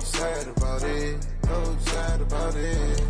sad about it. So sad about it.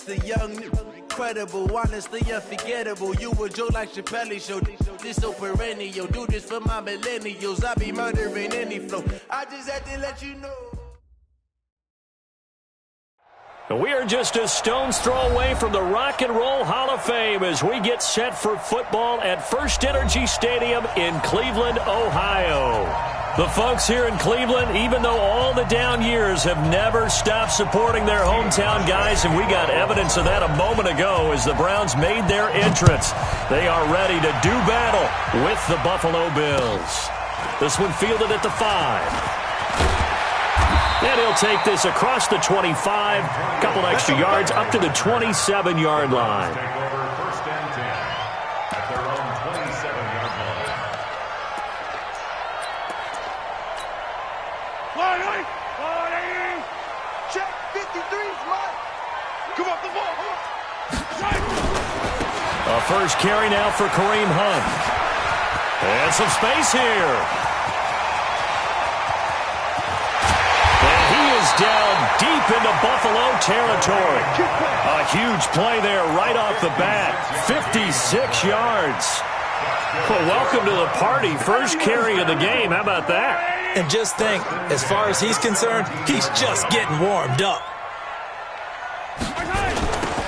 The young, incredible, honestly unforgettable. You a Joe like Chappelle show. This so perennial. Do this for my millennials. I be murdering any flow. I just had to let you know. We are just a stone's throw away from the Rock and Roll Hall of Fame as we get set for football at First Energy Stadium in Cleveland, Ohio. The folks here in Cleveland, even though all the down years, have never stopped supporting their hometown guys, and we got evidence of that a moment ago as the Browns made their entrance. They are ready to do battle with the Buffalo Bills. This one fielded at the 5. And he'll take this across the 25, a couple extra yards, up to the 27-yard line. First and 10 at their own 27-yard line. Check 53's mine. Come off the ball. A first carry now for Kareem Hunt. And some space here. Down deep into Buffalo territory. A huge play there right off the bat. 56 yards. Well, welcome to the party. First carry of the game. How about that? And just think, as far as he's concerned, he's just getting warmed up.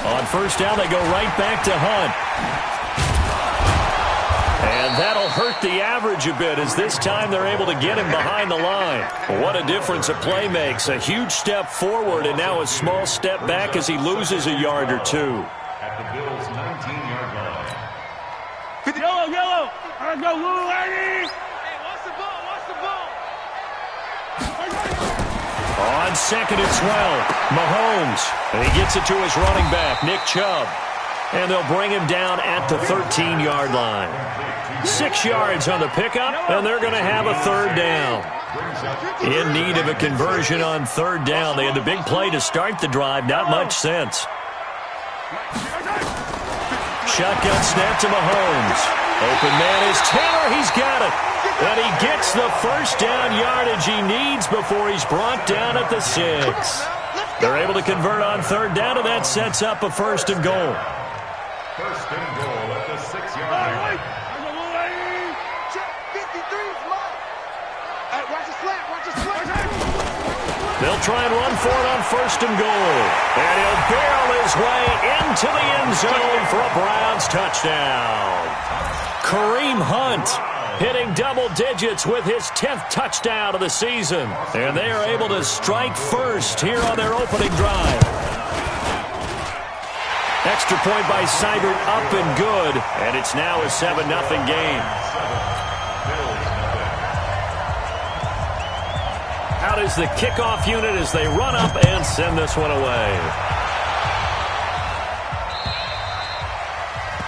On first down, they go right back to Hunt. And that'll hurt the average a bit as this time they're able to get him behind the line. What a difference a play makes. A huge step forward and now a small step back as he loses a yard or two. At the Bills' 19-yard line. Yellow. I go, little lady. Hey, watch the ball. On second and 12, Mahomes. And he gets it to his running back, Nick Chubb. And they'll bring him down at the 13-yard line. 6 yards on the pickup, and they're going to have a third down. In need of a conversion on third down. They had the big play to start the drive. Not much sense. Shotgun snap to Mahomes. Open man is Taylor. He's got it. And he gets the first down yardage he needs before he's brought down at the 6. They're able to convert on third down, and that sets up a first and goal. First and goal at the 6-yard line. Check 53's mine. Watch the slant. They'll try and run for it on first and goal. And he'll barrel his way into the end zone for a Browns touchdown. Kareem Hunt hitting double digits with his 10th touchdown of the season. And they are able to strike first here on their opening drive. Extra point by Seibert, up and good. And it's now a 7-0 game. Out is the kickoff unit as they run up and send this one away.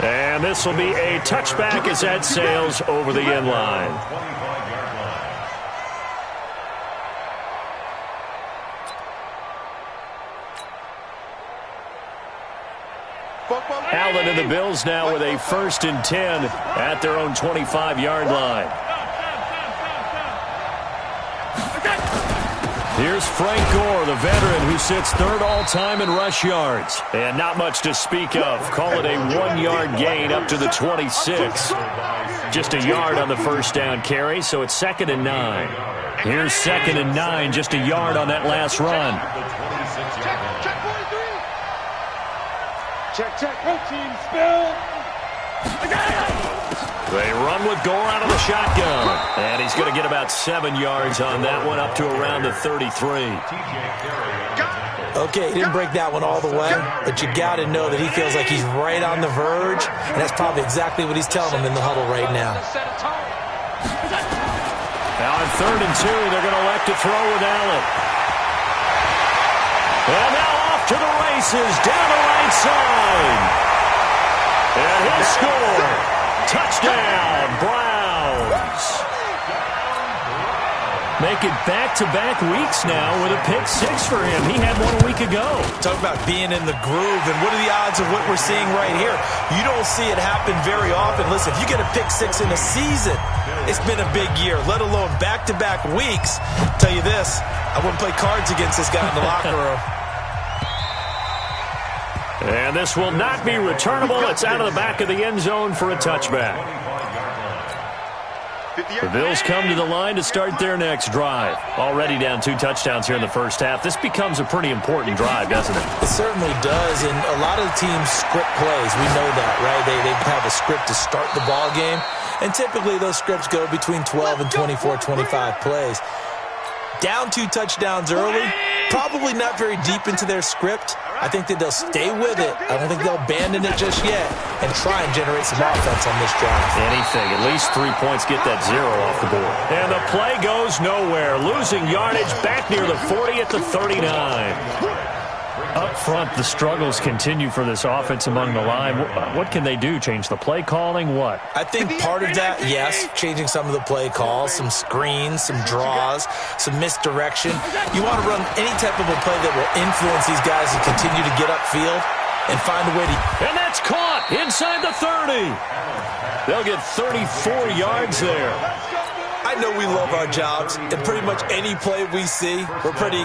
And this will be a touchback as that sails over the end line. Allen and the Bills now with a first and 10 at their own 25-yard line. Here's Frank Gore, the veteran who sits third all-time in rush yards. And not much to speak of. Call it a 1-yard gain up to the 26. Just a yard on the first down carry, so it's 2nd and 9. Here's 2nd and 9, just a yard on that last run. Check. Team spill. They run with Gore out of the shotgun. And he's going to get about 7 yards on that one, up to around the 33. Okay, he didn't break that one all the way, but you got to know that he feels like he's right on the verge, and that's probably exactly what he's telling them in the huddle right now. Now on 3rd and 2, they're going to elect to throw with Allen. And now off to the races, down the right side. And he'll score. Touchdown, Browns. Make it back-to-back weeks now with a pick six for him. He had one a week ago. Talk about being in the groove, and what are the odds of what we're seeing right here? You don't see it happen very often. Listen, if you get a pick six in a season, it's been a big year, let alone back-to-back weeks. Tell you this, I wouldn't play cards against this guy in the locker room. And this will not be returnable. It's out of the back of the end zone for a touchback. The Bills come to the line to start their next drive. Already down 2 touchdowns here in the first half. This becomes a pretty important drive, doesn't it? It certainly does, and a lot of the teams script plays. We know that, right? They have a script to start the ball game, and typically those scripts go between 12 and 24, 25 plays. Down 2 touchdowns early, probably not very deep into their script. I think that they'll stay with it. I don't think they'll abandon it just yet and try and generate some offense on this drive. Anything. At least 3 points, get that 0 off the board. And the play goes nowhere. Losing yardage back near the 40 at the 39. Up front, the struggles continue for this offense among the line. What can they do? Change the play calling? What? I think part of that, yes, changing some of the play calls, some screens, some draws, some misdirection. You want to run any type of a play that will influence these guys to continue to get upfield and find a way to... And that's caught inside the 30. They'll get 34 yards there. I know we love our jobs, and pretty much any play we see, we're pretty,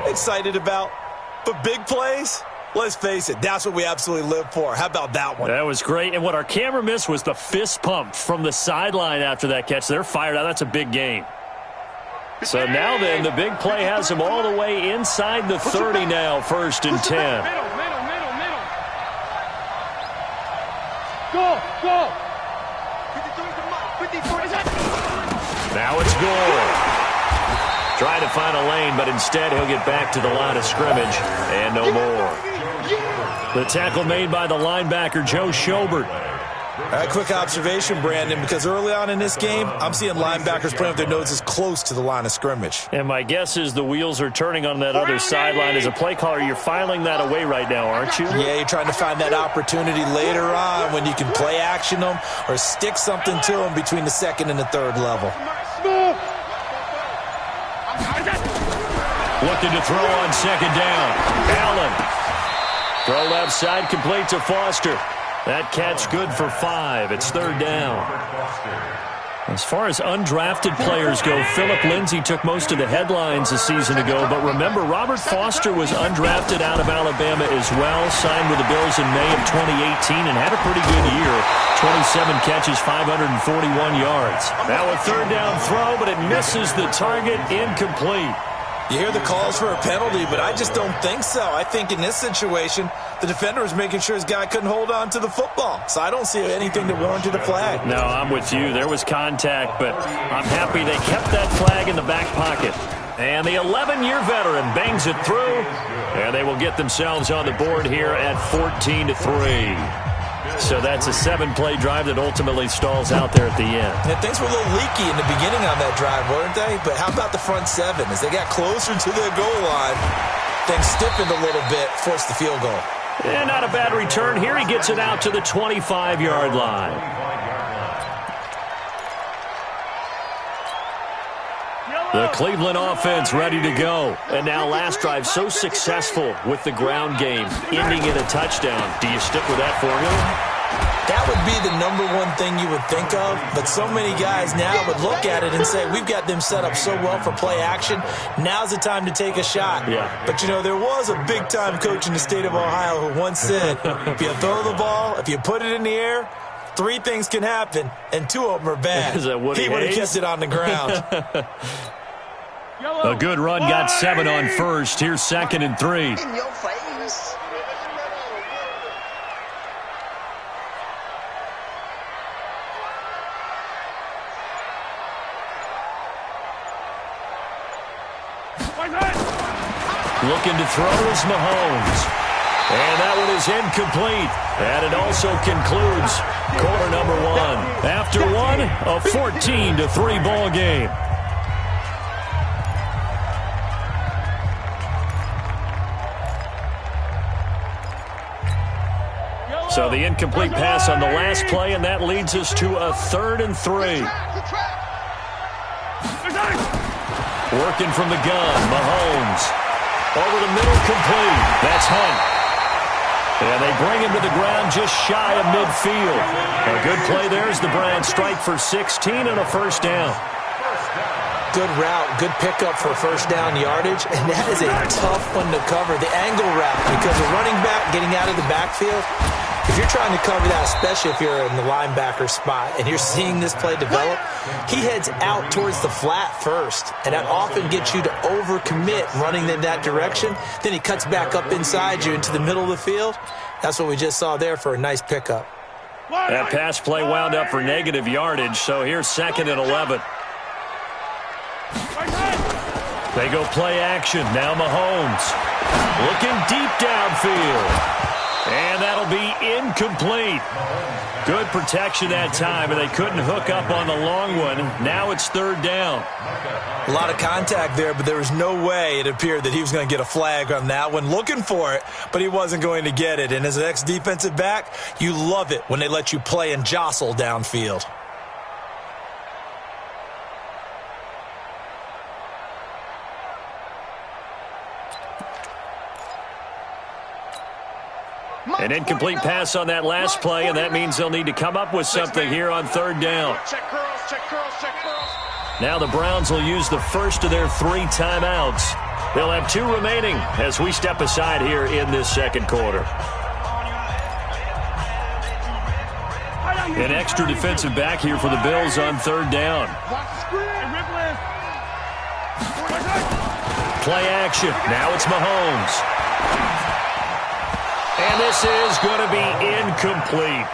excited about. But big plays, let's face it, that's what we absolutely live for. How about that one? That was great. And what our camera missed was the fist pump from the sideline after that catch. They're fired out. That's a big game. So now then, the big play has them all the way inside the 30 now, 1st and 10. Middle. Go. Now it's Gore. Trying to find a lane, but instead he'll get back to the line of scrimmage, and no more. The tackle made by the linebacker, Joe Schobert. Quick observation, Brandon, because early on in this game, I'm seeing linebackers playing with their noses close to the line of scrimmage. And my guess is the wheels are turning on that other sideline. As a play caller, you're filing that away right now, aren't you? Yeah, you're trying to find that opportunity later on when you can play action them or stick something to them between the 2nd and the 3rd level. Looking to throw on 2nd down. Allen. Throw left side, complete to Foster. That catch good for 5. It's 3rd down. As far as undrafted players go, Philip Lindsay took most of the headlines a season ago. But remember, Robert Foster was undrafted out of Alabama as well. Signed with the Bills in May of 2018 and had a pretty good year. 27 catches, 541 yards. Now a 3rd down throw, but it misses the target. Incomplete. You hear the calls for a penalty, but I just don't think so. I think in this situation, the defender was making sure his guy couldn't hold on to the football. So I don't see anything that warranted a flag. No, I'm with you. There was contact, but I'm happy they kept that flag in the back pocket. And the 11-year veteran bangs it through, and they will get themselves on the board here at 14-3. So that's a 7-play drive that ultimately stalls out there at the end. Yeah, things were a little leaky in the beginning on that drive, weren't they? But how about the front 7? As they got closer to their goal line, things stiffened a little bit, forced the field goal. And not a bad return here. He gets it out to the 25-yard line. The Cleveland offense ready to go. And now last drive so successful with the ground game, ending in a touchdown. Do you stick with that formula? That would be the number one thing you would think of, but so many guys now would look at it and say, we've got them set up so well for play action, now's the time to take a shot. Yeah. But, there was a big-time coach in the state of Ohio who once said, if you throw the ball, if you put it in the air, 3 things can happen, and 2 of them are bad. Is that Woody He would have Hayes? kept it on the ground. A good run, got 7 on first. Here's 2nd and 3. In your face. Looking to throw is Mahomes. And that one is incomplete. And it also concludes quarter number 1. After one, a 14-3 ball game. So the incomplete pass on the last play, and that leads us to a 3rd and 3. Working from the gun, Mahomes. Over the middle, complete. That's Hunt. And they bring him to the ground just shy of midfield. A good play there as the Browns strike for 16 and a first down. Good route, good pickup for first down yardage, and that is a tough one to cover. The angle route, because a running back getting out of the backfield, if you're trying to cover that, especially if you're in the linebacker spot and you're seeing this play develop, he heads out towards the flat first, and that often gets you to overcommit running in that direction. Then he cuts back up inside you into the middle of the field. That's what we just saw there for a nice pickup. That pass play wound up for negative yardage, so here's 2nd and 11. They go play action. Now Mahomes looking deep downfield. And that'll be incomplete. Good protection that time, and they couldn't hook up on the long one. Now it's 3rd down. A lot of contact there, but there was no way it appeared that he was going to get a flag on that one. Looking for it, but he wasn't going to get it. And as an ex-defensive back, you love it when they let you play and jostle downfield. An incomplete pass on that last play, and that means they'll need to come up with something here on 3rd down. Now the Browns will use the first of their 3 timeouts. They'll have 2 remaining as we step aside here in this 2nd quarter. An extra defensive back here for the Bills on 3rd down. Play action. Now it's Mahomes. And this is going to be incomplete.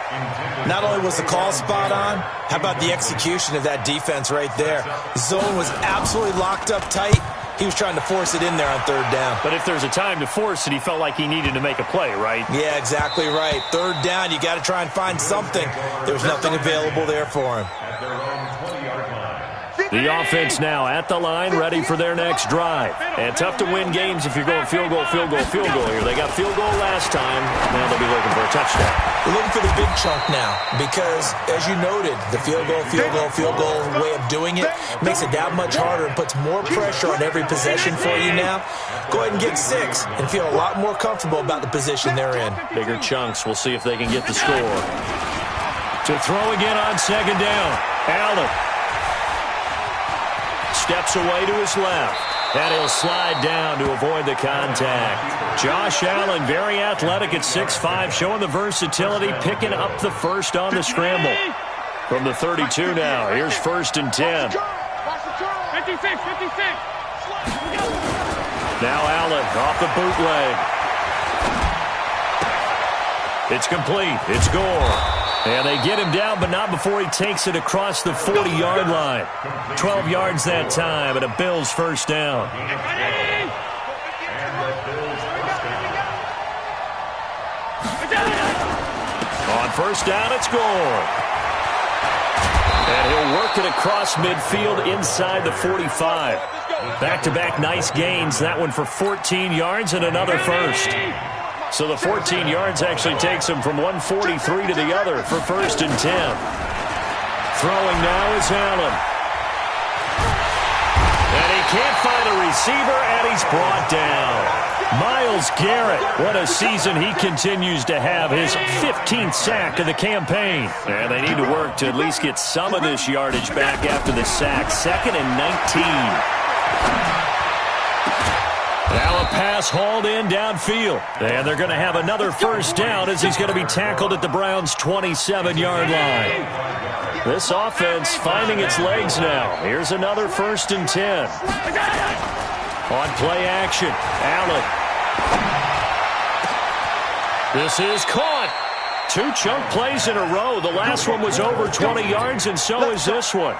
Not only was the call spot on, how about the execution of that defense right there? The zone was absolutely locked up tight. He was trying to force it in there on 3rd down. But if there's a time to force it, he felt like he needed to make a play, right? Yeah, exactly right. 3rd down, you got to try and find something. There was nothing available there for him. The offense now at the line, ready for their next drive. And tough to win games if you're going field goal, field goal, field goal here. They got field goal last time. Now they'll be looking for a touchdown. We're looking for the big chunk now because, as you noted, the field goal, field goal, field goal way of doing it makes it that much harder and puts more pressure on every possession for you now. Go ahead and get 6 and feel a lot more comfortable about the position they're in. Bigger chunks. We'll see if they can get the score. To throw again on 2nd down. Allen steps away to his left, and he'll slide down to avoid the contact. Josh Allen, very athletic at 6'5", showing the versatility, picking up the first on the scramble. From the 32 now, here's 1st and 10. 56. Now Allen off the bootleg. It's complete. It's Gore. And they get him down, but not before he takes it across the 40-yard line. 12 yards that time, and a Bills first down. On 1st down, it's Gore. And he'll work it across midfield inside the 45. Back-to-back nice gains. That one for 14 yards and another first. So the 14 yards actually takes him from 143 to the other for 1st and 10. Throwing now is Allen. And he can't find a receiver, and he's brought down. Myles Garrett, what a season he continues to have, his 15th sack of the campaign. And they need to work to at least get some of this yardage back after the sack. 2nd and 19. Now a pass hauled in downfield. And they're going to have another first down as he's going to be tackled at the Browns' 27-yard line. This offense finding its legs now. Here's another 1st and 10. On play action, Allen. This is caught. 2 chunk plays in a row. The last one was over 20 yards, and so is this one.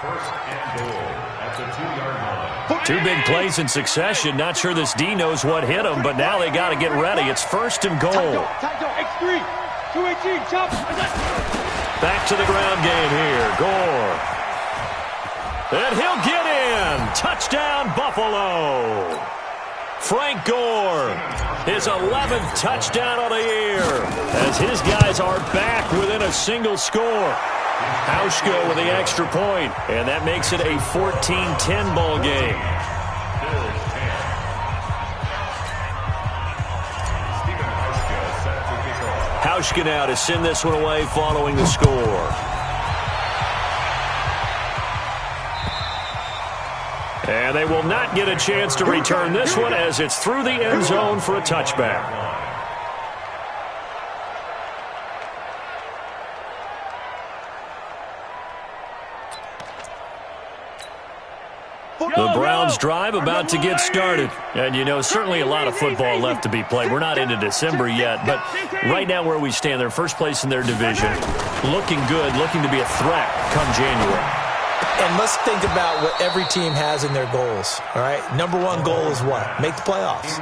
2 big plays in succession. Not sure this D knows what hit him, but now they got to get ready. It's 1st and goal. Back to the ground game here. Gore. And he'll get in. Touchdown, Buffalo. Frank Gore. his 11th touchdown of the year, as his guys are back within a single score. Hauschka with the extra point, and that makes it a 14-10 ball game. Hauschka now to send this one away following the score. And they will not get a chance to return this one as it's through the end zone for a touchback. The Browns drive about to get started. And, you know, certainly a lot of football left to be played. We're not into December yet, but right now where we stand, they're first place in their division. Looking good, looking to be a threat come January. And let's think about what every team has in their goals, all right? Number one goal is what? Make the playoffs.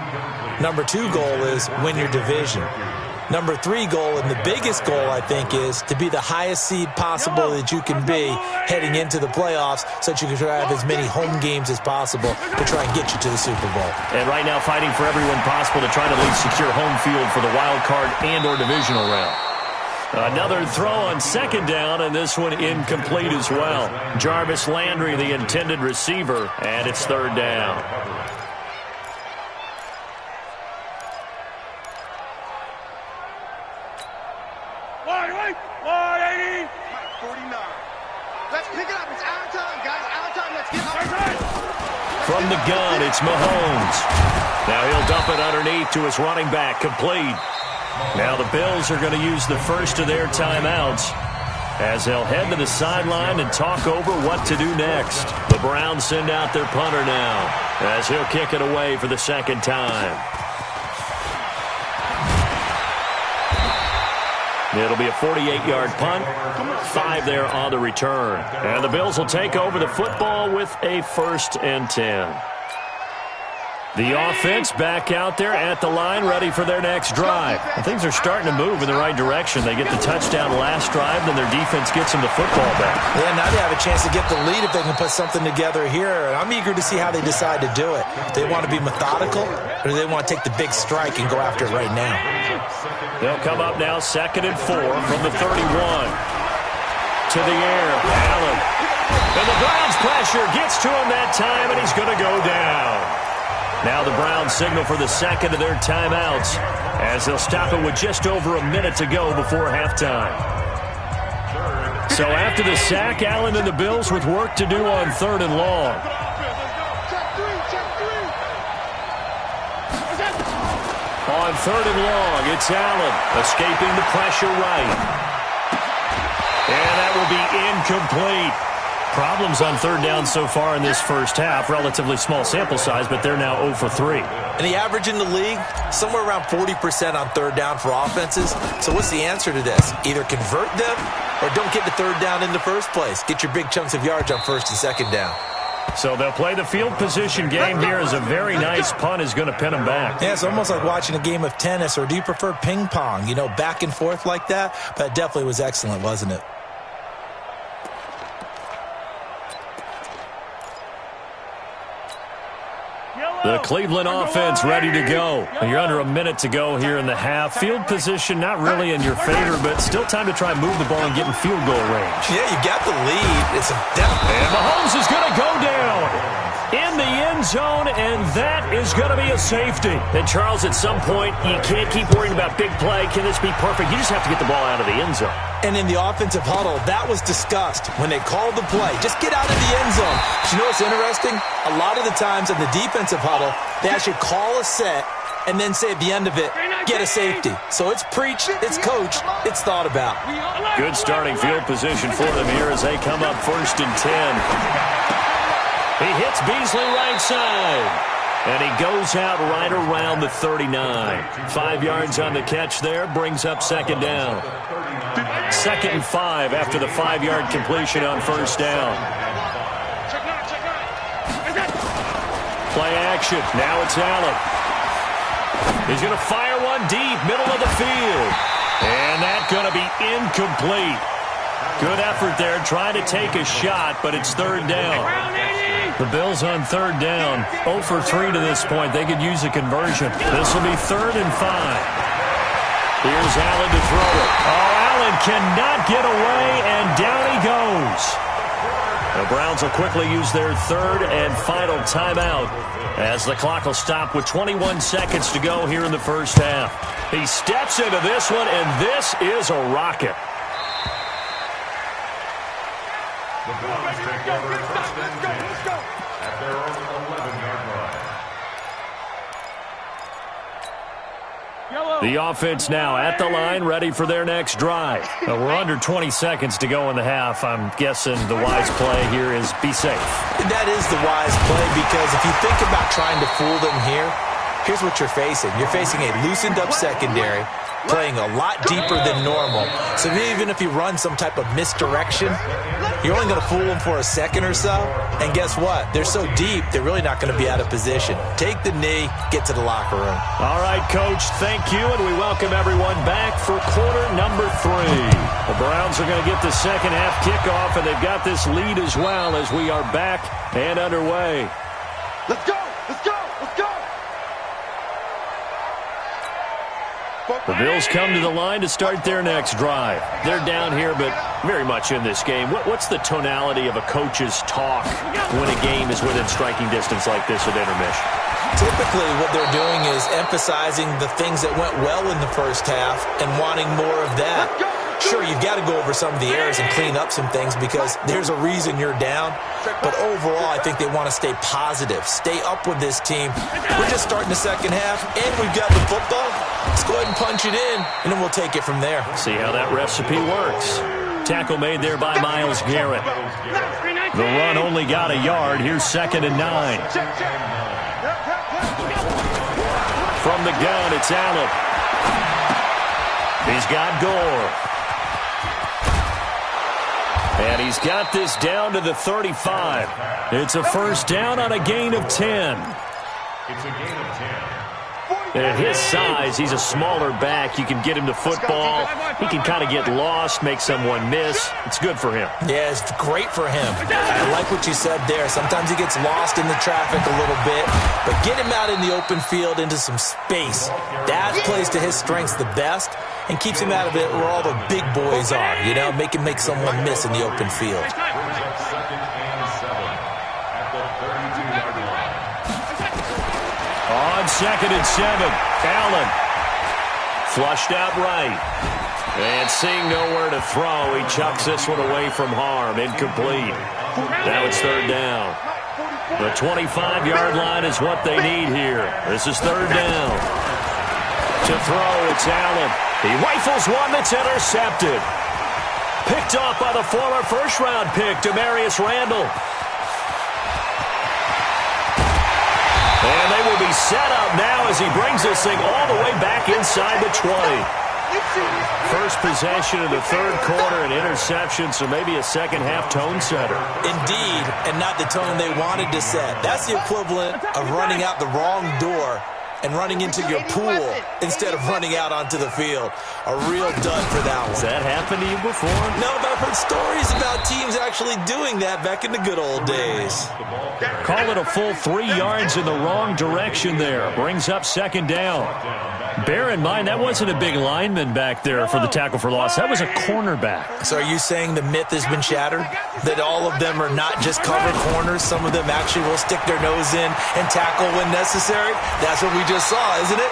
Number two goal is win your division. Number three goal, and the biggest goal, I think, is to be the highest seed possible that you can be heading into the playoffs so that you can try to have as many home games as possible to try and get you to the Super Bowl. And right now fighting for everyone possible to try to at least secure home field for the wild card and or divisional round. Another throw on second down, and this one incomplete as well. Jarvis Landry, the intended receiver, and it's third down. Let's pick it up. It's our time, guys. Our time. Let's get up. From the gun, it's Mahomes. Now he'll dump it underneath to his running back, complete. Now the Bills are going to use the first of their timeouts as they'll head to the sideline and talk over what to do next. The Browns send out their punter now as he'll kick it away for the second time. It'll be a 48-yard punt, 5 there on the return. And the Bills will take over the football with a 1st and 10. The offense back out there at the line, ready for their next drive. And things are starting to move in the right direction. They get the touchdown last drive, then their defense gets them the football back. Yeah, now they have a chance to get the lead if they can put something together here. And I'm eager to see how they decide to do it. Do they want to be methodical, or do they want to take the big strike and go after it right now? They'll come up now 2nd and 4 from the 31. To the air, Allen. And the Browns pressure gets to him that time, and he's going to go down. Now the Browns signal for the second of their timeouts as they'll stop it with just over a minute to go before halftime. So after the sack, Allen and the Bills with work to do on 3rd and long. On 3rd and long, it's Allen escaping the pressure right. And that will be incomplete. Problems on 3rd down so far in this first half. Relatively small sample size, but they're now 0 for 3. And the average in the league, somewhere around 40% on 3rd down for offenses. So what's the answer to this? Either convert them or don't get the 3rd down in the first place. Get your big chunks of yards on 1st and 2nd down. So they'll play the field position game here as a very nice punt is going to pin them back. Yeah, it's almost like watching a game of tennis, or do you prefer ping pong? You know, back and forth like that? But it definitely was excellent, wasn't it? The Cleveland offense ready to go. You're under a minute to go here in the half. Field position not really in your favor, but still time to try and move the ball and get in field goal range. Yeah, you got the lead. It's a definite. And Mahomes is going to go down in the end zone, and that is going to be a safety. And, Charles, at some point, you can't keep worrying about big play. Can this be perfect? You just have to get the ball out of the end zone. And in the offensive huddle, that was discussed when they called the play. Just get out of the end zone. But you know what's interesting? A lot of the times in the defensive huddle, they actually call a set and then say at the end of it, get a safety. So it's preached, it's coached, it's thought about. Good starting field position for them here as they come up 1st and 10. He hits Beasley right side, and he goes out right around the 39. 5 yards on the catch there, brings up 2nd down. 2nd and 5 after the 5-yard completion on 1st down. Play action. Now it's Allen. He's going to fire one deep, middle of the field. And that's going to be incomplete. Good effort there, trying to take a shot, but it's 3rd down. The Bills on third down, 0 for 3 to this point. They could use a conversion. This will be 3rd and 5. Here's Allen to throw it. Oh, Allen cannot get away, and down he goes. The Browns will quickly use their 3rd and final timeout as the clock will stop with 21 seconds to go here in the first half. He steps into this one, and this is a rocket. The Browns take over first and 10 at their own 11-yard line. The offense now at the line, ready for their next drive. We're under 20 seconds to go in the half. I'm guessing the wise play here is be safe. That is the wise play, because if you think about trying to fool them here, here's what you're facing. You're facing a loosened-up secondary, playing a lot deeper than normal. So even if you run some type of misdirection, you're only going to fool them for a second or so. And guess what? They're so deep, they're really not going to be out of position. Take the knee, get to the locker room. All right, Coach, thank you, and we welcome everyone back for quarter number 3. The Browns are going to get the second half kickoff, and they've got this lead as well as we are back and underway. Let's go! Let's go! Let's go! The Bills come to the line to start their next drive. They're down here, but very much in this game. What's the tonality of a coach's talk when a game is within striking distance like this at intermission? Typically, what they're doing is emphasizing the things that went well in the first half and wanting more of that. Sure, you've got to go over some of the errors and clean up some things because there's a reason you're down. But overall, I think they want to stay positive, stay up with this team. We're just starting the second half, and we've got the football. Let's go ahead and punch it in, and then we'll take it from there. See how that recipe works. Tackle made there by Myles Garrett. The run only got a yard. Here's 2nd and 9. From the gun, it's Allen. He's got Gore. And he's got this down to the 35. It's a first down on a gain of 10. It's a gain of 10. At his size, he's a smaller back. You can get him to football. He can kind of get lost, make someone miss. It's good for him. Yeah, it's great for him. I like what you said there. Sometimes he gets lost in the traffic a little bit, but get him out in the open field into some space. That plays to his strengths the best and keeps him out of it where all the big boys are, you know, make him make someone miss in the open field. Brings up 2nd and 7 at the 32-yard line. On 2nd and 7, Allen flushed out right. And seeing nowhere to throw, he chucks this one away from harm. Incomplete. Now it's 3rd down. The 25-yard line is what they need here. This is 3rd down. To throw, it's Allen. He rifles one that's intercepted. Picked off by the former first-round pick, Demarius Randall. And they will be set up now as he brings this thing all the way back inside the 20. First possession of the 3rd quarter, an interception, so maybe a second-half tone setter. Indeed, and not the tone they wanted to set. That's the equivalent of running out the wrong door and running into your pool instead of running out onto the field. A real dud for that one. Has that happened to you before? No, but I've heard stories about teams actually doing that back in the good old days. Call it a full 3 yards in the wrong direction there. Brings up 2nd down. Bear in mind, that wasn't a big lineman back there for the tackle for loss. That was a cornerback. So are you saying the myth has been shattered? That all of them are not just cover corners? Some of them actually will stick their nose in and tackle when necessary? That's what we just saw, isn't it?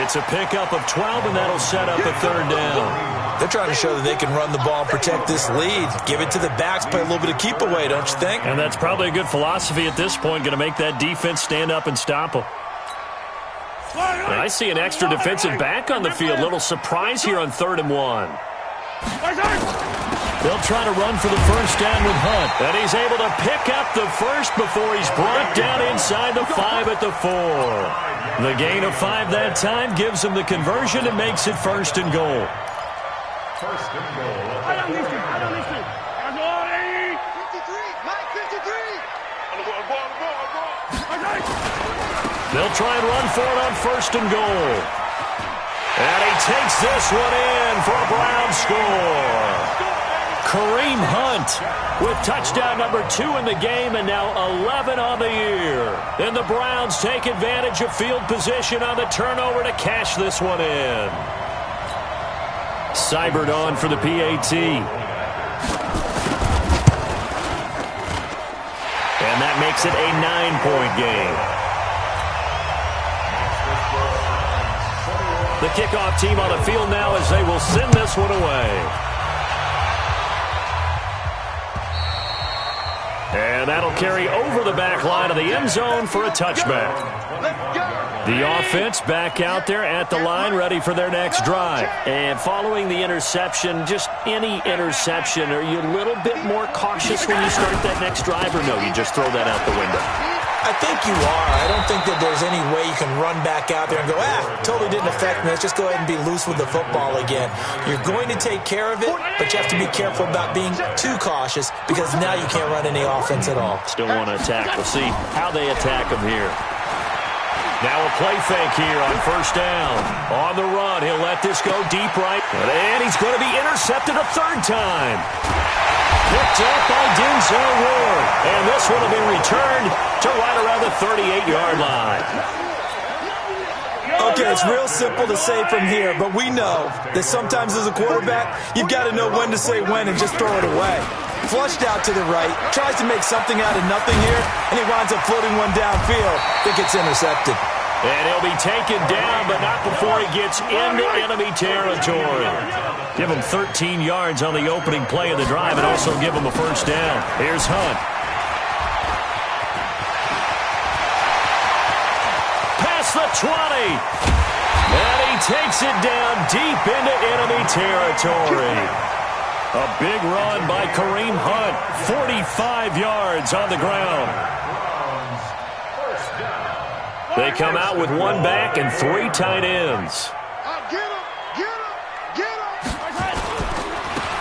It's a pickup of 12, and that'll set up a 3rd down. They're trying to show that they can run the ball and protect this lead. Give it to the backs, play a little bit of keep away, don't you think? And that's probably a good philosophy at this point, going to make that defense stand up and stop them. And I see an extra defensive back on the field. Little surprise here on 3rd and 1. They'll try to run for the first down with Hunt. And he's able to pick up the first before he's brought down inside the 5 at the 4. The gain of 5 that time gives him the conversion and makes it 1st and goal. 1st and goal. I don't listen. 53, Mike, 53. They'll try and run for it on 1st and goal. And he takes this one in for a Brown score. Kareem Hunt with touchdown number 2 in the game and now 11 on the year. And the Browns take advantage of field position on the turnover to cash this one in. Seibert on for the PAT. And that makes it a 9-point game. The kickoff team on the field now as they will send this one away. And that'll carry over the back line of the end zone for a touchback. The offense back out there at the line, ready for their next drive. And following the interception, just any interception, are you a little bit more cautious when you start that next drive, or no, you just throw that out the window? I think you are. I don't think that there's any way you can run back out there and go, totally didn't affect me. Let's just go ahead and be loose with the football again. You're going to take care of it, but you have to be careful about being too cautious because now you can't run any offense at all. Still want to attack. We'll see how they attack him here. Now a play fake here on first down. On the run, he'll let this go deep right. And he's going to be intercepted a third time. Picked up by Denzel Ward. And this one will be returned to right around the 38-yard line. Okay, it's real simple to say from here, but we know that sometimes as a quarterback, you've got to know when to say when and just throw it away. Flushed out to the right, tries to make something out of nothing here, and he winds up floating one downfield that gets intercepted. And he'll be taken down, but not before he gets into enemy territory. Give him 13 yards on the opening play of the drive and also give him a first down. Here's Hunt. Past the 20. And he takes it down deep into enemy territory. A big run by Kareem Hunt. 45 yards on the ground. They come out with one back and 3 tight ends.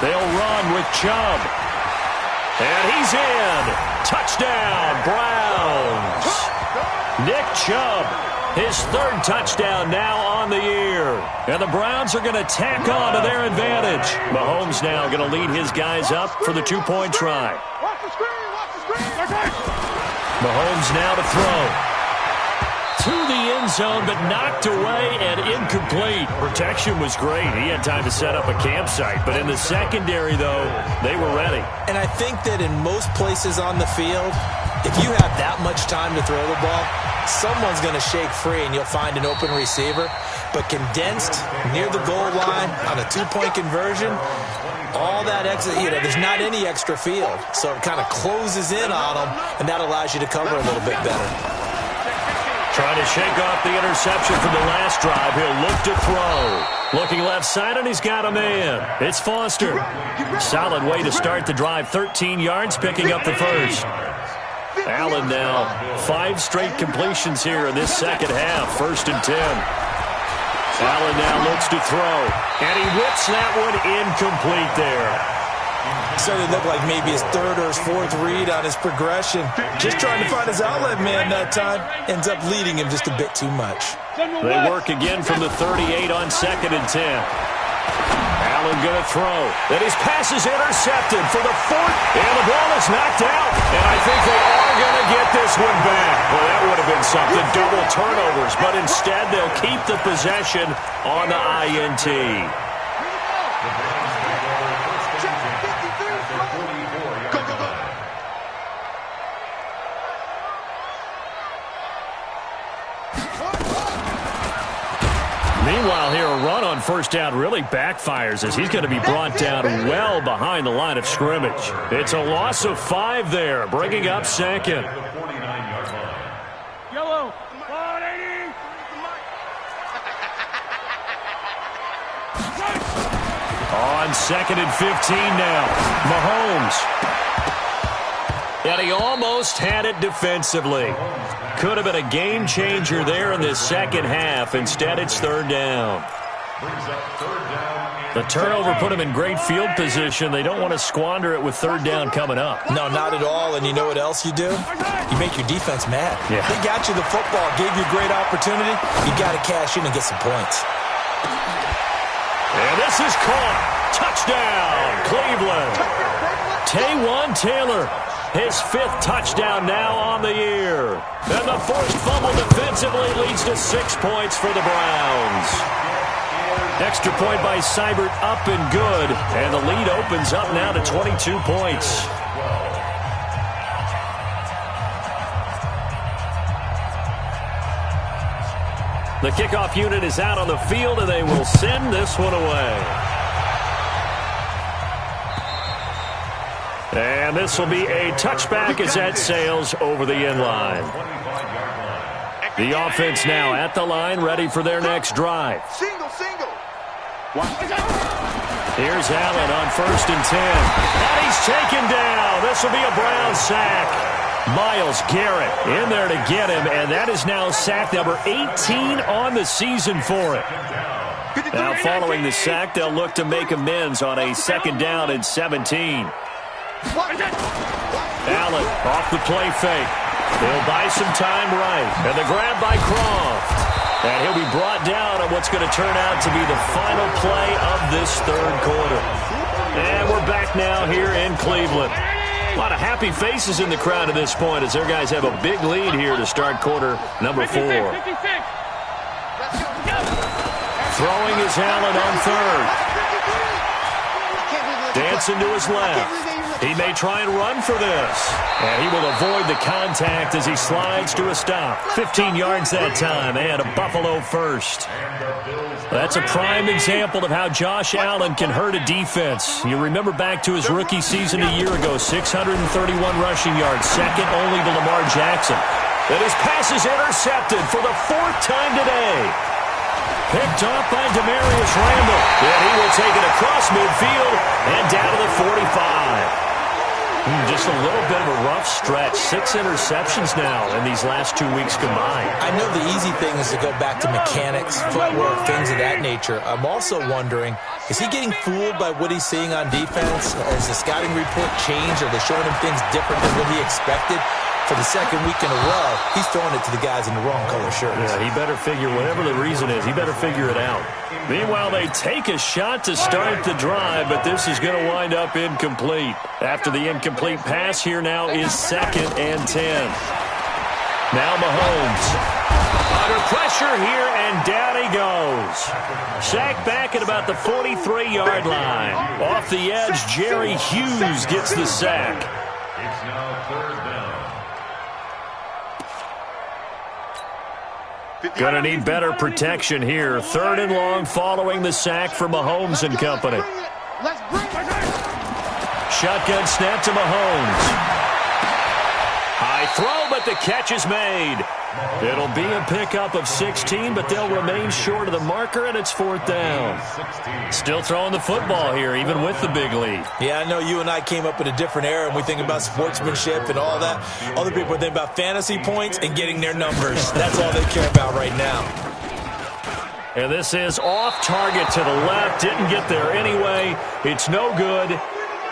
They'll run with Chubb. And he's in. Touchdown, Browns. Nick Chubb, his 3rd touchdown now on the year. And the Browns are going to tack on to their advantage. Mahomes now going to lead his guys up for the 2-point try. Mahomes now to throw. To the end zone, but knocked away and incomplete. Protection was great. He had time to set up a campsite. But in the secondary, though, they were ready. And I think that in most places on the field, if you have that much time to throw the ball, someone's going to shake free and you'll find an open receiver. But condensed near the goal line on a 2-point conversion, all that extra, there's not any extra field. So it kind of closes in on them, and that allows you to cover a little bit better. Trying to shake off the interception from the last drive. He'll look to throw. Looking left side, and he's got a man. It's Foster. Solid way to start the drive. 13 yards, picking up the first. Allen now. 5 straight completions here in this second half. 1st and 10. Allen now looks to throw. And he whips that one incomplete there. Certainly looked like maybe his 3rd or his 4th read on his progression. Just trying to find his outlet man that time. Ends up leading him just a bit too much. They work again from the 38 on 2nd and 10. Allen going to throw. And his pass is intercepted for the 4th. And the ball is knocked out. And I think they are going to get this one back. Well, that would have been something. Double turnovers. But instead, they'll keep the possession on the INT. Meanwhile, here a run on first down really backfires as he's going to be brought down well behind the line of scrimmage. It's a loss of 5 there, bringing up 2nd. Yellow, 180. On 2nd and 15 now, Mahomes. And he almost had it defensively. Could have been a game changer there in this second half. Instead, it's 3rd down. The turnover put him in great field position. They don't want to squander it with 3rd down coming up. No, not at all. And you know what else you do? You make your defense mad. Yeah. They got you the football, gave you a great opportunity. You got to cash in and get some points. And this is caught. Touchdown, Cleveland. Taywan Taylor, his 5th touchdown now on the year. And the forced fumble defensively leads to 6 points for the Browns. Extra point by Seibert up and good. And the lead opens up now to 22 points. The kickoff unit is out on the field, and they will send this one away. And this will be a touchback as that sails over the end line. The offense now at the line, ready for their next drive. Single. Here's Allen on 1st and 10. And he's taken down. This will be a Brown sack. Myles Garrett in there to get him, and that is now sack number 18 on the season for it. Now following the sack, they'll look to make amends on a 2nd down and 17. Allen off the play fake. He'll buy some time right. And the grab by Croft. And he'll be brought down on what's going to turn out to be the final play of this 3rd quarter. And we're back now here in Cleveland. A lot of happy faces in the crowd at this point as their guys have a big lead here to start quarter number 4. Throwing is Allen on 3rd. Dancing to his left. He may try and run for this. And he will avoid the contact as he slides to a stop. 15 yards that time and a Buffalo first. That's a prime example of how Josh Allen can hurt a defense. You remember back to his rookie season a year ago, 631 rushing yards, second only to Lamar Jackson. And his pass is intercepted for the 4th time today. Picked off by Demarius Randall. And he will take it across midfield and down to the 45. Just a little bit of a rough stretch. 6 interceptions now in these last 2 weeks combined. I know the easy thing is to go back to mechanics, footwork, things of that nature. I'm also wondering, is he getting fooled by what he's seeing on defense? Has the scouting report changed? Are they showing him things different than what he expected? For the 2nd week in a row, he's throwing it to the guys in the wrong color shirts. Yeah, he better figure, whatever the reason is, he better figure it out. Meanwhile, they take a shot to start the drive, but this is going to wind up incomplete. After the incomplete pass, here now is 2nd and 10. Now Mahomes. Under pressure here, and down he goes. Sacked back at about the 43-yard line. Off the edge, Jerry Hughes gets the sack. It's now 3rd down. Gonna need better protection here. 3rd and long following the sack for Mahomes and company. Shotgun snap to Mahomes. High throw, but the catch is made. It'll be a pickup of 16, but they'll remain short of the marker, and it's 4th down. Still throwing the football here, even with the big lead. Yeah, I know you and I came up in a different era, and we think about sportsmanship and all that. Other people think about fantasy points and getting their numbers. That's all they care about right now. And this is off target to the left. Didn't get there anyway. It's no good.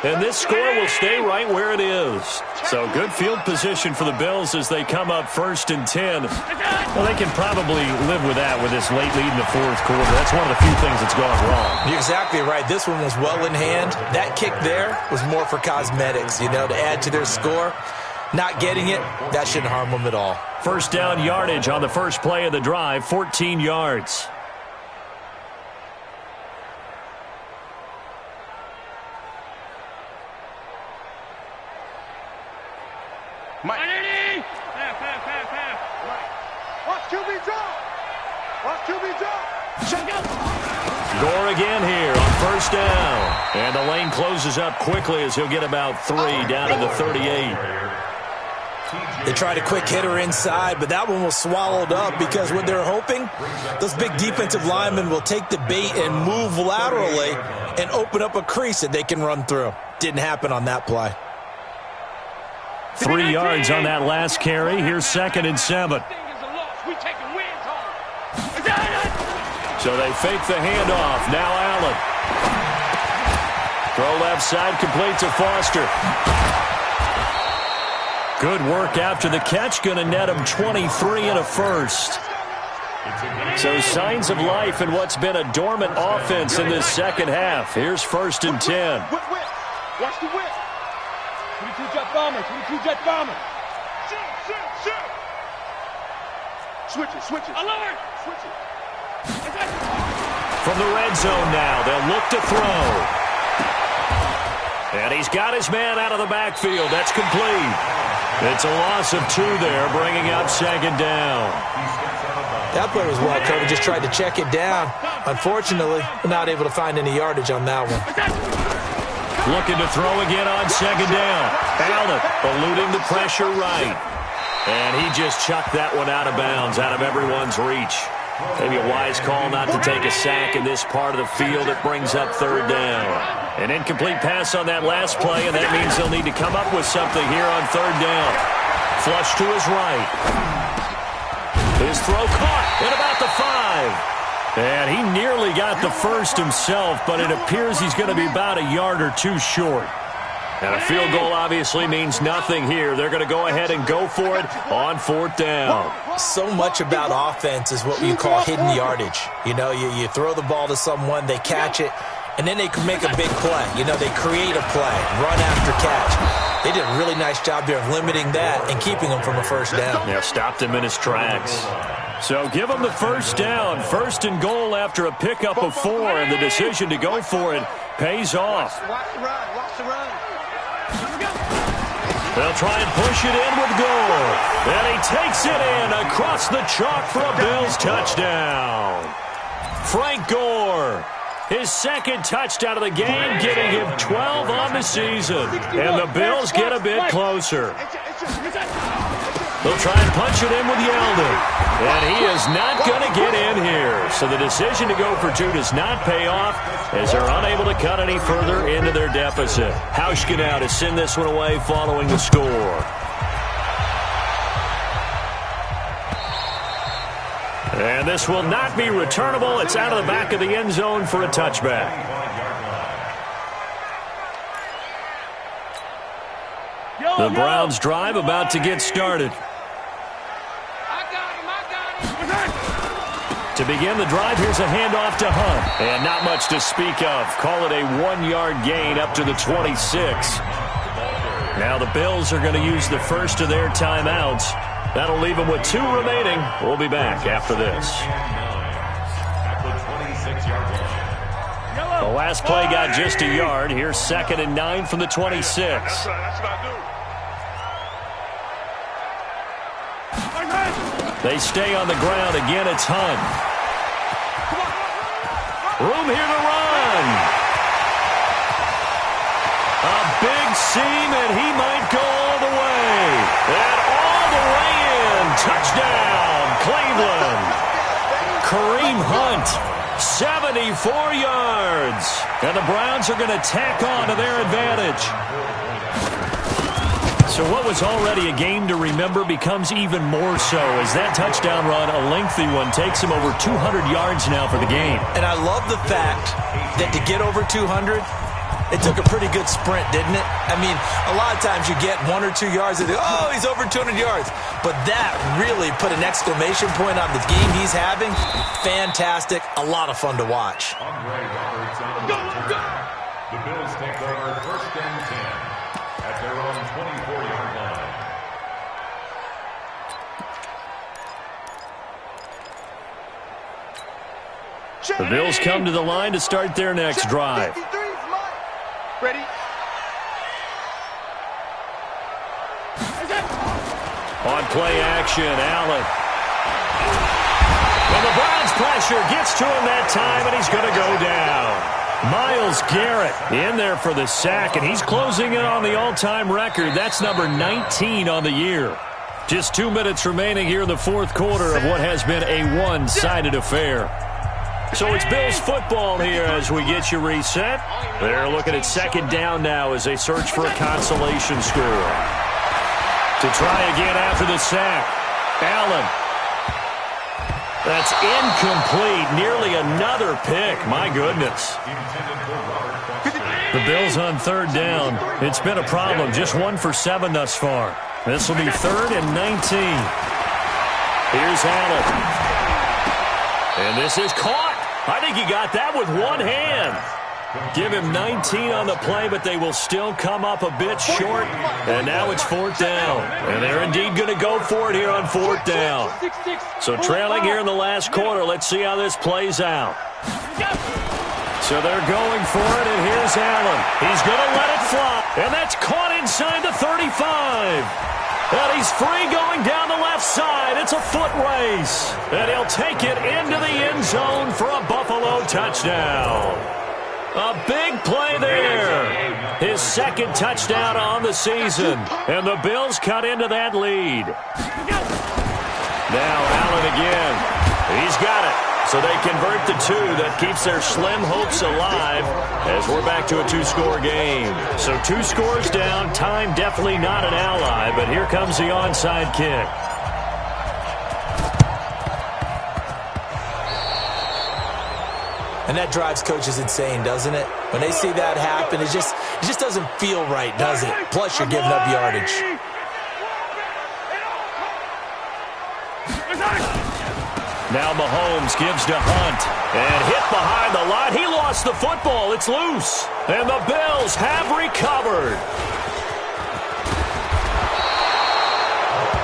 And this score will stay right where it is. So good field position for the Bills as they come up 1st and 10. Well, they can probably live with that with this late lead in the 4th quarter. That's one of the few things that's gone wrong. You're exactly right. This one was well in hand. That kick there was more for cosmetics, to add to their score. Not getting it, that shouldn't harm them at all. 1st down yardage on the first play of the drive, 14 yards. Mike. Watch QB drop. Watch QB drop. Gore again here on 1st down. And the lane closes up quickly as he'll get about 3 down to the 38. They tried a quick hitter inside, but that one was swallowed up because what they're hoping, those big defensive linemen will take the bait and move laterally and open up a crease that they can run through. Didn't happen on that play. 3 yards on that last carry. Here's 2nd and 7. So they fake the handoff. Now Allen. Throw left side, complete to Foster. Good work after the catch. Going to net him 23 and a first. So signs of life in what's been a dormant offense in this second half. Here's 1st and 10. Whip. Watch the whip. 22 jet bomber. 22 jet bomber. Shoot. Switch it. Alert. Switch it. From the red zone now, they'll look to throw. And he's got his man out of the backfield. That's complete. It's a loss of 2 there, bringing up 2nd down. That play was well covered. Just tried to check it down. Unfortunately, not able to find any yardage on that one. Looking to throw again on 2nd down. Allen eluding the pressure right. And he just chucked that one out of bounds, out of everyone's reach. Maybe a wise call not to take a sack in this part of the field. It brings up 3rd down. An incomplete pass on that last play, and that means they'll need to come up with something here on 3rd down. Flush to his right. His throw caught at about the 5. And he nearly got the first himself, but it appears he's going to be about a yard or 2 short. And a field goal obviously means nothing here. They're going to go ahead and go for it on 4th down. So much about offense is what you call hidden yardage. You know, you throw the ball to someone, they catch it, and then they can make a big play. You know, they create a play, run after catch. They did a really nice job there of limiting that and keeping him from a 1st down. Yeah, stopped him in his tracks. So give him the 1st down. 1st and goal after a pickup of 4, and the decision to go for it pays off. Watch the run. They'll try and push it in with Gore. And he takes it in across the chalk for a Bills touchdown. Frank Gore, his 2nd touchdown of the game, giving him 12 on the season. And the Bills get a bit closer. They'll try and punch it in with Yeldon. And he is not going to get in here. So the decision to go for 2 does not pay off as they're unable to cut any further into their deficit. Hauschka now to send this one away following the score. And this will not be returnable. It's out of the back of the end zone for a touchback. The Browns drive about to get started. To begin the drive, here's a handoff to Hunt. And not much to speak of. Call it a 1-yard gain up to the 26. Now the Bills are going to use the first of their timeouts. That'll leave them with 2 remaining. We'll be back after this. The last play got just a yard. Here's 2nd and 9 from the 26. That's what I do. They stay on the ground. Again, it's Hunt. Room here to run. A big seam, and he might go all the way. And all the way in. Touchdown, Cleveland. Kareem Hunt, 74 yards. And the Browns are going to tack on to their advantage. So what was already a game to remember becomes even more so as that touchdown run, a lengthy one, takes him over 200 yards now for the game. And I love the fact that to get over 200, it took a pretty good sprint, didn't it? I mean, a lot of times you get 1 or 2 yards and oh, he's over 200 yards. But that really put an exclamation point on the game he's having. Fantastic. A lot of fun to watch. The Bills take over 1st and 10. At their own 24-yard line. The Bills come to the line to start their next drive. Ready? On play action, Allen. And the Browns pressure gets to him that time, and he's going to go down. Myles Garrett in there for the sack, and he's closing in on the all-time record. That's number 19 on the year. Just 2 minutes remaining here in the 4th quarter of what has been a one-sided affair. So it's Bills football here as we get you reset. They're looking at 2nd down now as they search for a consolation score. To try again after the sack, Allen. That's incomplete. Nearly another pick. My goodness. The Bills on 3rd down. It's been a problem. Just 1 for 7 thus far. This will be 3rd and 19. Here's Allen. And this is caught. I think he got that with one hand. Give him 19 on the play, but they will still come up a bit short. And now it's 4th down. And they're indeed going to go for it here on 4th down. So trailing here in the last quarter. Let's see how this plays out. So they're going for it, and here's Allen. He's going to let it fly. And that's caught inside the 35. And he's free going down the left side. It's a foot race. And he'll take it into the end zone for a Buffalo touchdown. A big play there. His second touchdown on the season. And the Bills cut into that lead. Now Allen again. He's got it. So they convert the 2. That keeps their slim hopes alive as we're back to a 2-score game. So 2 scores down. Time definitely not an ally, but here comes the onside kick. And that drives coaches insane, doesn't it? When they see that happen, it just doesn't feel right, does it? Plus, you're giving up yardage. Now Mahomes gives to Hunt. And hit behind the line. He lost the football. It's loose. And the Bills have recovered.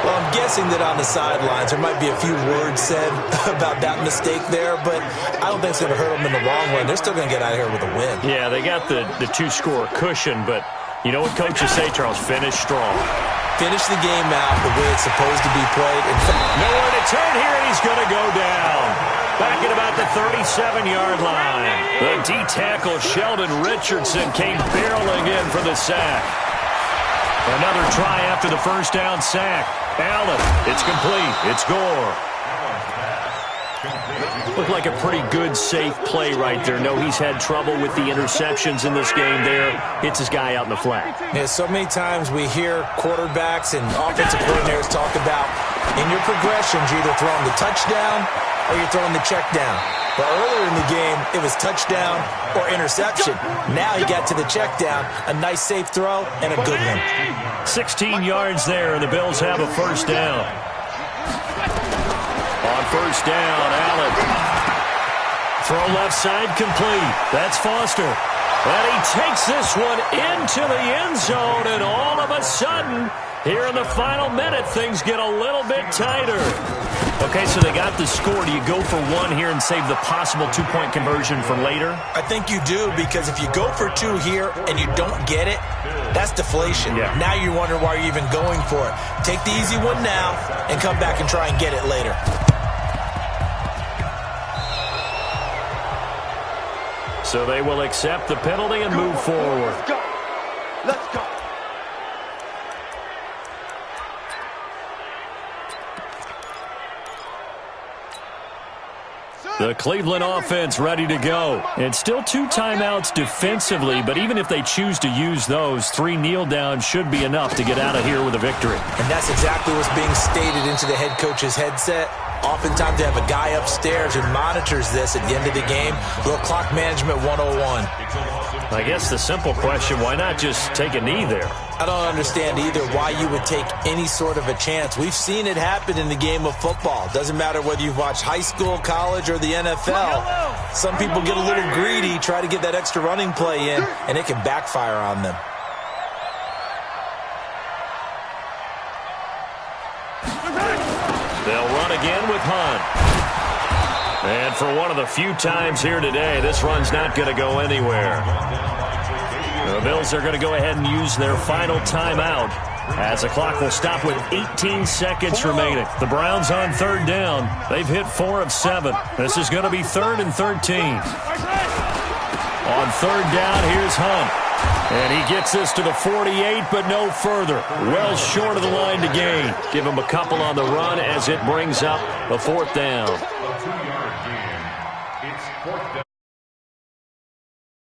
Well, I'm guessing that on the sidelines there might be a few words said about that mistake there, but I don't think it's going to hurt them in the long run. They're still going to get out of here with a win. Yeah, they got the 2-score cushion, but you know what coaches say, Charles? Finish strong. Finish the game out the way it's supposed to be played. Nowhere to turn here, and he's going to go down. Back at about the 37-yard line. The D-tackle Sheldon Richardson came barreling in for the sack. Another try after the first down sack. Allen, it's complete. It's Gore. Looked like a pretty good, safe play right there. No, he's had trouble with the interceptions in this game there. Hits his guy out in the flat. Yeah, so many times we hear quarterbacks and offensive coordinators talk about in your progressions, you're either throwing the touchdown or you're throwing the check down. But earlier in the game, it was touchdown or interception. Now he got to the check down, a nice safe throw, and a good one. 16 yards there, and the Bills have a first down. On first down, Allen. Throw left side complete. That's Foster. And he takes this one into the end zone, and all of a sudden, here in the final minute, things get a little bit tighter. Okay, so they got the score. Do you go for one here and save the possible 2-point conversion for later? I think you do, because if you go for 2 here and you don't get it, that's deflation. Yeah. Now you wonder why you're even going for it. Take the easy one now and come back and try and get it later. So they will accept the penalty and move forward. Let's go. Let's go. The Cleveland offense ready to go. And still 2 timeouts defensively, but even if they choose to use those, 3 kneel downs should be enough to get out of here with a victory. And that's exactly what's being stated into the head coach's headset. Oftentimes they have a guy upstairs who monitors this at the end of the game. Little clock management 101. I guess the simple question, why not just take a knee there? I don't understand either why you would take any sort of a chance. We've seen it happen in the game of football. Doesn't matter whether you've watched high school, college, or the NFL. Some people get a little greedy, try to get that extra running play in, and it can backfire on them. They'll run again with Hunt. And for one of the few times here today, this run's not going to go anywhere. The Bills are going to go ahead and use their final timeout as the clock will stop with 18 seconds remaining. The Browns on third down. They've hit 4 of 7. This is going to be 3rd and 13. On third down, here's Hunt. And he gets this to the 48, but no further. Well short of the line to gain. Give him a couple on the run as it brings up a 4th down. A 2-yard gain. It's 4th down.